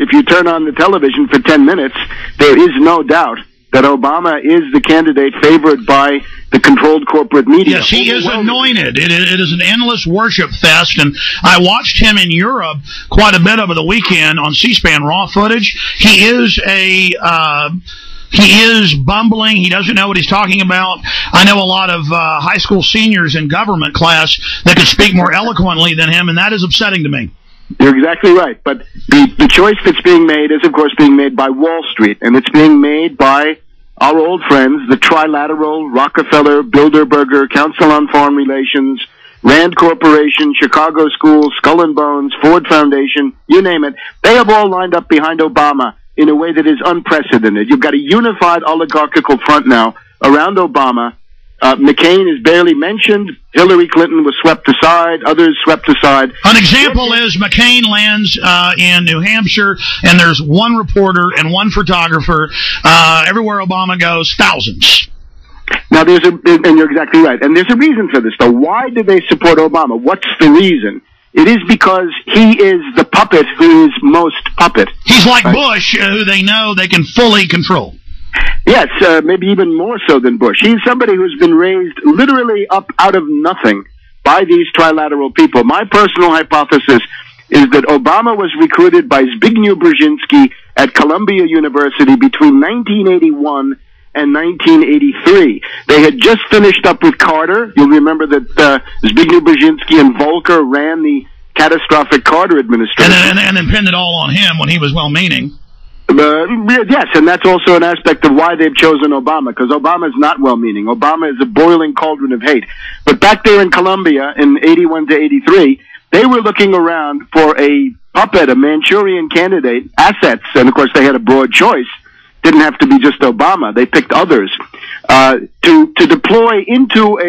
if you turn on the television for 10 minutes, there is no doubt that Obama is the candidate favored by the controlled corporate media. Yes, he is anointed. It is an endless worship fest, and I watched him in Europe quite a bit over the weekend on C-SPAN raw footage. He is bumbling. He doesn't know what he's talking about. I know a lot of high school seniors in government class that could speak more eloquently than him, and that is upsetting to me. You're exactly right. But the choice that's being made is, of course, being made by Wall Street, and it's being made by our old friends, the Trilateral, Rockefeller, Bilderberger, Council on Foreign Relations, Rand Corporation, Chicago Schools, Skull and Bones, Ford Foundation, you name it. They have all lined up behind Obama in a way that is unprecedented. You've got a unified oligarchical front now around Obama. McCain is barely mentioned. Hillary Clinton was swept aside. Others swept aside. An example is McCain lands in New Hampshire, and there's one reporter and one photographer. Everywhere Obama goes, thousands. Now, and you're exactly right. And there's a reason for this, though. Why do they support Obama? What's the reason? It is because he is the puppet who is most puppet. He's like Bush, who they know they can fully control. Yes, maybe even more so than Bush. He's somebody who's been raised literally up out of nothing by these trilateral people. My personal hypothesis is that Obama was recruited by Zbigniew Brzezinski at Columbia University between 1981 and 1983. They had just finished up with Carter. You'll remember that Zbigniew Brzezinski and Volcker ran the catastrophic Carter administration. And then pinned it all on him when he was well-meaning. Yes, and that's also an aspect of why they've chosen Obama, because Obama is not well-meaning. Obama is a boiling cauldron of hate. But back there in Colombia in 81 to 83, they were looking around for a puppet, a Manchurian candidate, assets, and of course they had a broad choice. Didn't have to be just Obama. They picked others to deploy into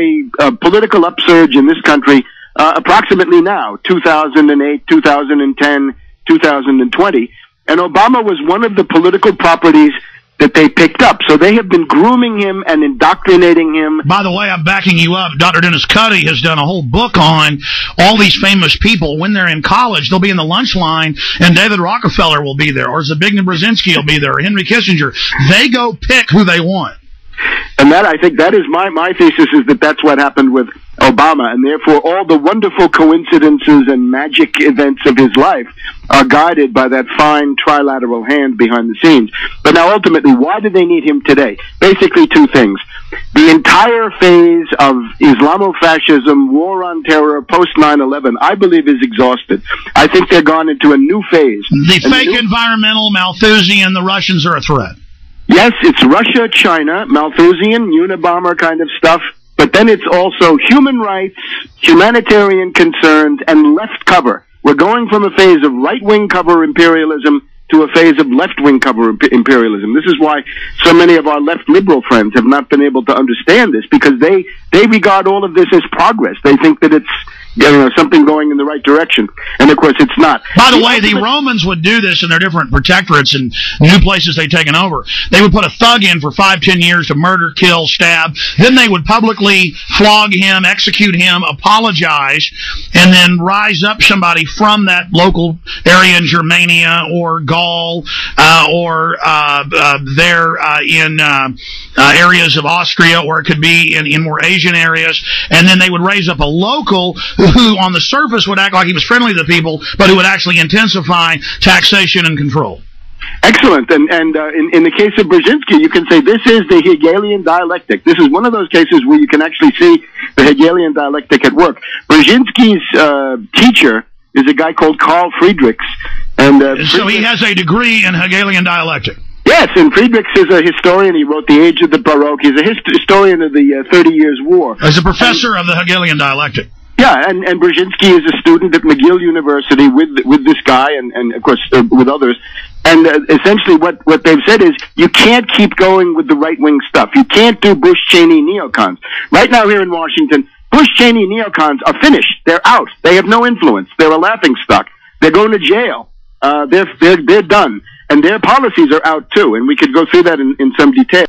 a political upsurge in this country approximately now, 2008, 2010, 2020. And Obama was one of the political properties that they picked up. So they have been grooming him and indoctrinating him. By the way, I'm backing you up. Dr. Dennis Cuddy has done a whole book on all these famous people. When they're in college, they'll be in the lunch line, and David Rockefeller will be there, or Zbigniew Brzezinski will be there, or Henry Kissinger. They go pick who they want. And that, I think, that is my thesis, is that that's what happened with Obama, and therefore all the wonderful coincidences and magic events of his life are guided by that fine trilateral hand behind the scenes. But now, ultimately, why do they need him today? Basically, two things. The entire phase of Islamofascism, war on terror, post 9/11, I believe is exhausted. I think they're gone into a new phase. The fake environmental Malthusian, the Russians are a threat. Yes, it's Russia, China, Malthusian, Unabomber kind of stuff, but then it's also human rights, humanitarian concerns, and left cover. We're going from a phase of right-wing cover imperialism to a phase of left-wing cover imperialism. This is why so many of our left liberal friends have not been able to understand this, because they regard all of this as progress. They think that it's something going in the right direction. And, of course, it's not. By the way, the Romans would do this in their different protectorates and new places they'd taken over. They would put a thug in for 5-10 years to murder, kill, stab. Then they would publicly flog him, execute him, apologize, and then rise up somebody from that local area in Germania or Gaul or there in areas of Austria, or it could be in more Asian areas. And then they would raise up a local who on the surface would act like he was friendly to the people, but who would actually intensify taxation and control. Excellent. And in the case of Brzezinski, you can say this is the Hegelian dialectic. This is one of those cases where you can actually see the Hegelian dialectic at work. Brzezinski's teacher is a guy called Carl Friedrichs. And so he has a degree in Hegelian dialectic. Yes, and Friedrichs is a historian. He wrote The Age of the Baroque. He's a historian of the 30 Years' War. As a professor of the Hegelian dialectic. Yeah, and Brzezinski is a student at McGill University with this guy and of course, with others. And essentially what they've said is you can't keep going with the right-wing stuff. You can't do Bush-Cheney neocons. Right now here in Washington, Bush-Cheney neocons are finished. They're out. They have no influence. They're a laughingstock. They're going to jail. They're done. And their policies are out, too. And we could go through that in some detail.